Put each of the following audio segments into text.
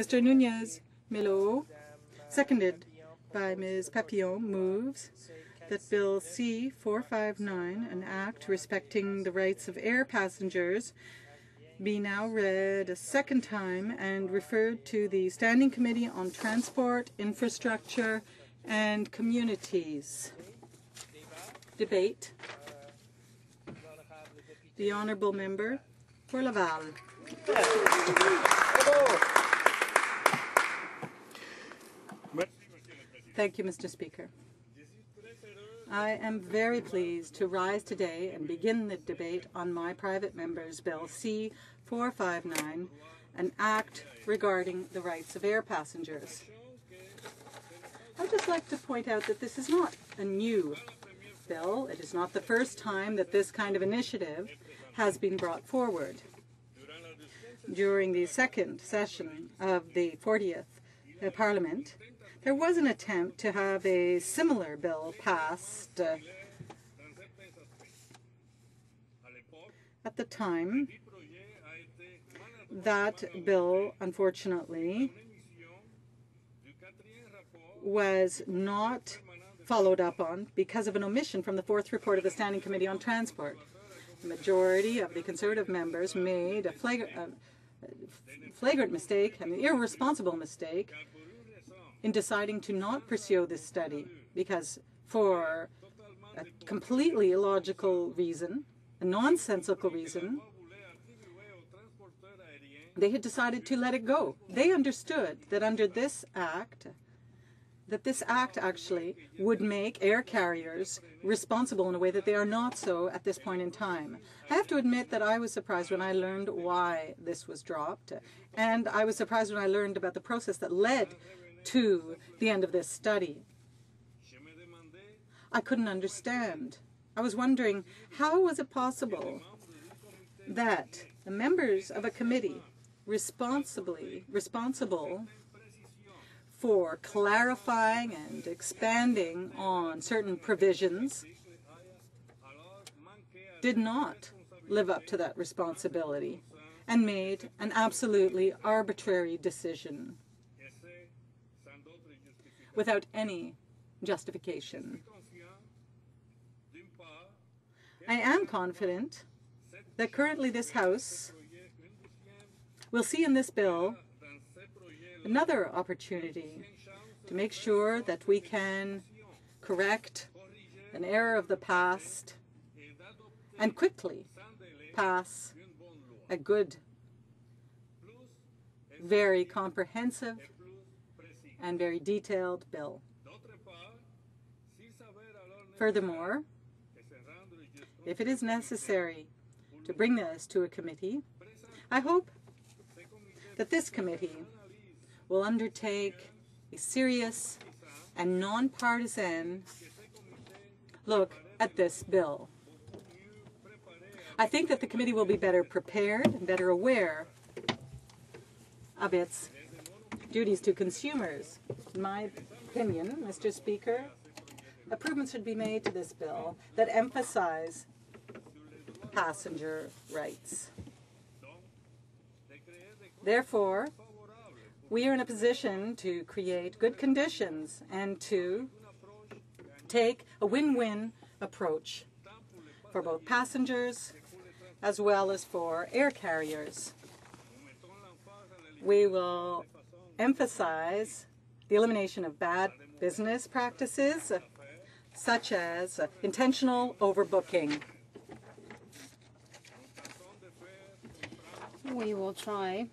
Mr. Nunez-Melo, seconded by Ms. Papillon, moves that Bill C-459, an act respecting the rights of air passengers, be now read a second time and referred to the Standing Committee on Transport, Infrastructure and Communities. Debate. The Honourable Member for Laval. Thank you, Mr. Speaker. I am very pleased to rise today and begin the debate on my private member's Bill C-459, an act regarding the rights of air passengers. I'd just like to point out that this is not a new bill. It is not the first time that this kind of initiative has been brought forward. During the second session of the 40th Parliament, there was an attempt to have a similar bill passed. At the time, that bill, unfortunately, was not followed up on because of an omission from the fourth report of the Standing Committee on Transport. The majority of the Conservative members made a flagrant mistake, an irresponsible mistake, in deciding to not pursue this study because, for a completely illogical reason, a nonsensical reason, they had decided to let it go. They understood that under this act, actually would make air carriers responsible in a way that they are not so at this point in time. I have to admit that I was surprised when I learned why this was dropped, and I was surprised when I learned about the process that led to the end of this study. I couldn't understand. I was wondering, how was it possible that the members of a committee responsible for clarifying and expanding on certain provisions did not live up to that responsibility and made an absolutely arbitrary decision without any justification. I am confident that currently this House will see in this bill another opportunity to make sure that we can correct an error of the past and quickly pass a good, very comprehensive and very detailed bill. Furthermore, if it is necessary to bring this to a committee, I hope that this committee will undertake a serious and non-partisan look at this bill. I think that the committee will be better prepared and better aware of its duties to consumers. In my opinion, Mr. Speaker, improvements should be made to this bill that emphasize passenger rights. Therefore, we are in a position to create good conditions and to take a win-win approach for both passengers as well as for air carriers. We will emphasize the elimination of bad business practices, such as intentional overbooking. We will try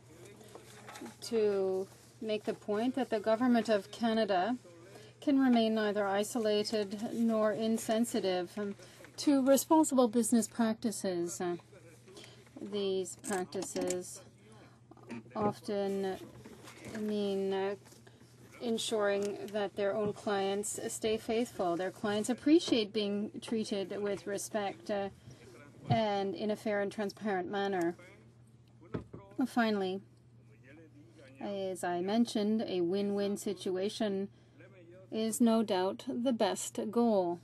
to make the point that the Government of Canada can remain neither isolated nor insensitive to responsible business practices. These practices often mean ensuring that their own clients stay faithful. Their clients appreciate being treated with respect and in a fair and transparent manner. Finally, as I mentioned, a win-win situation is no doubt the best goal.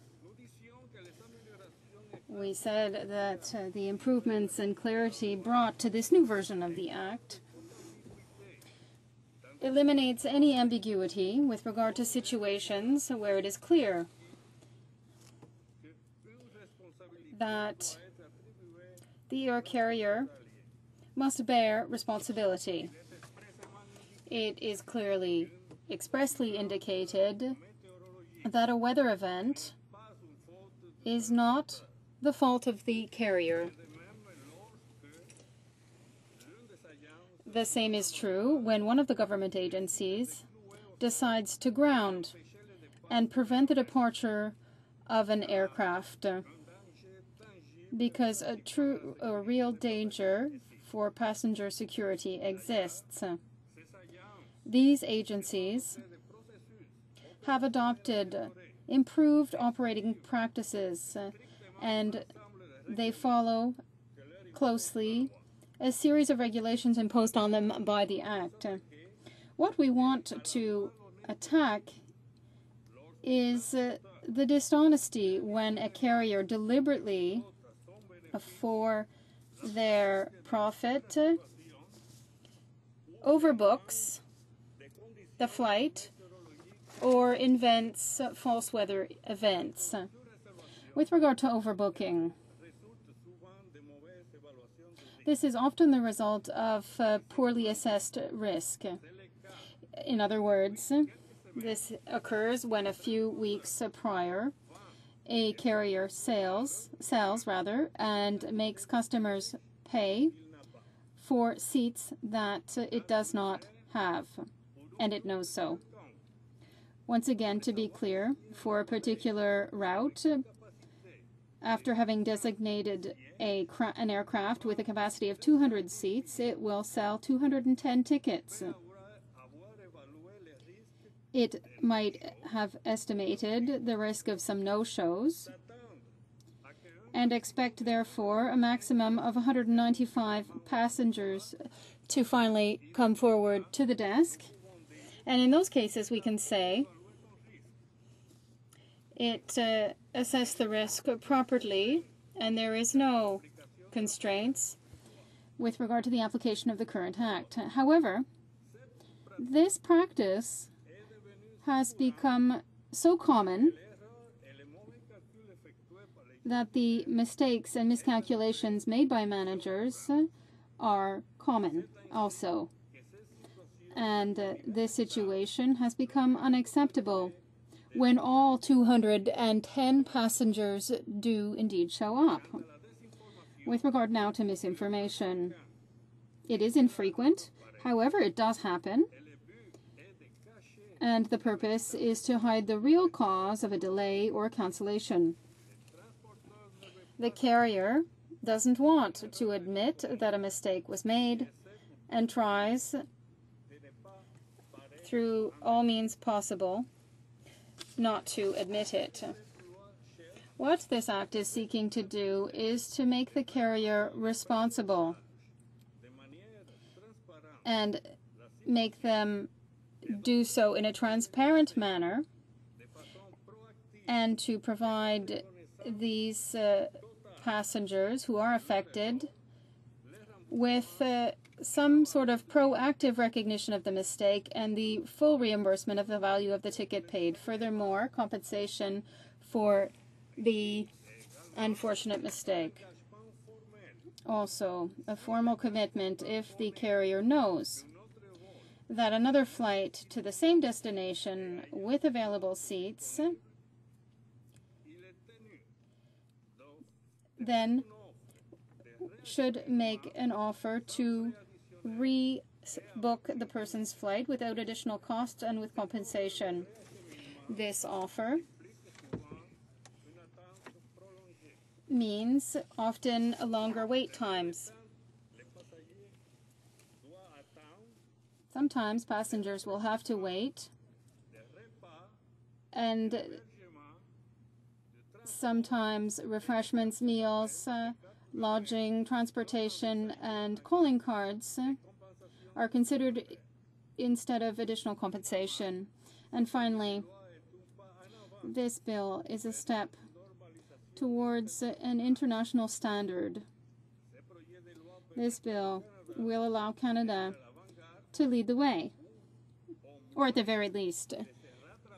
We said that the improvements and clarity brought to this new version of the Act eliminates any ambiguity with regard to situations where it is clear that the air carrier must bear responsibility. It is clearly expressly indicated that a weather event is not the fault of the carrier. The same is true when one of the government agencies decides to ground and prevent the departure of an aircraft because a real danger for passenger security exists. These agencies have adopted improved operating practices and they follow closely a series of regulations imposed on them by the Act. What we want to attack is the dishonesty when a carrier deliberately, for their profit, overbooks the flight or invents false weather events. With regard to overbooking, this is often the result of poorly assessed risk. In other words, this occurs when a few weeks prior, a carrier sells and makes customers pay for seats that it does not have, and it knows so. Once again, to be clear, for a particular route, after having designated an aircraft with a capacity of 200 seats, it will sell 210 tickets. It might have estimated the risk of some no-shows and expect, therefore, a maximum of 195 passengers to finally come forward to the desk. And in those cases, we can say it assessed the risk properly, and there is no constraints with regard to the application of the current Act. However, this practice has become so common that the mistakes and miscalculations made by managers are common also. And this situation has become unacceptable when all 210 passengers do indeed show up. With regard now to misinformation, it is infrequent. However, it does happen. And the purpose is to hide the real cause of a delay or cancellation. The carrier doesn't want to admit that a mistake was made and tries through all means possible not to admit it. What this Act is seeking to do is to make the carrier responsible and make them do so in a transparent manner and to provide these passengers who are affected with some sort of proactive recognition of the mistake and the full reimbursement of the value of the ticket paid. Furthermore, compensation for the unfortunate mistake. Also, a formal commitment if the carrier knows that another flight to the same destination with available seats then should make an offer to rebook the person's flight without additional costs and with compensation. This offer means often longer wait times. Sometimes passengers will have to wait, and sometimes refreshments, meals, lodging, transportation, and calling cards are considered instead of additional compensation. And finally, this bill is a step towards an international standard. This bill will allow Canada to lead the way or at the very least,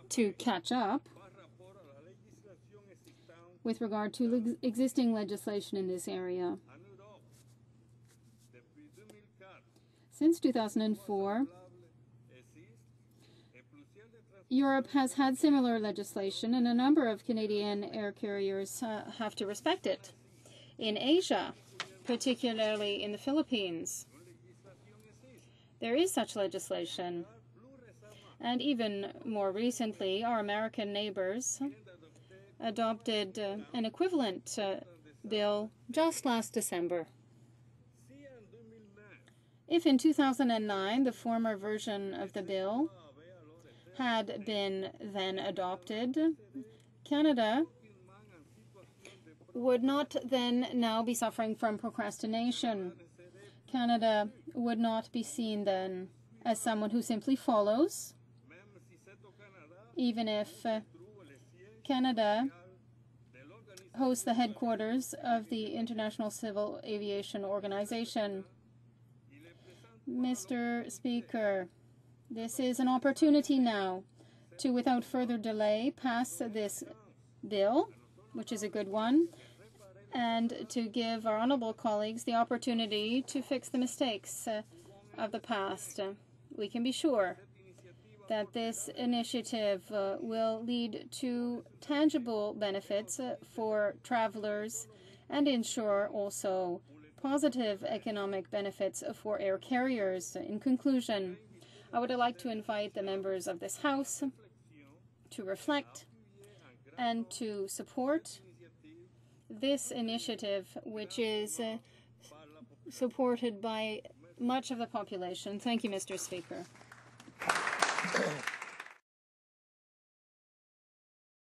to catch up with regard to existing legislation in this area. Since 2004, Europe has had similar legislation, and a number of Canadian air carriers have to respect it. In Asia, particularly in the Philippines, there is such legislation. And even more recently, our American neighbors adopted an equivalent bill just last December. If in 2009 the former version of the bill had been then adopted, Canada would not then now be suffering from procrastination. Canada would not be seen then as someone who simply follows, even if Canada hosts the headquarters of the International Civil Aviation Organization. Mr. Speaker, this is an opportunity now to, without further delay, pass this bill, which is a good one, and to give our honourable colleagues the opportunity to fix the mistakes of the past. We can be sure that this initiative will lead to tangible benefits for travelers and ensure also positive economic benefits for air carriers. In conclusion, I would like to invite the members of this House to reflect and to support this initiative, which is supported by much of the population. Thank you, Mr. Speaker.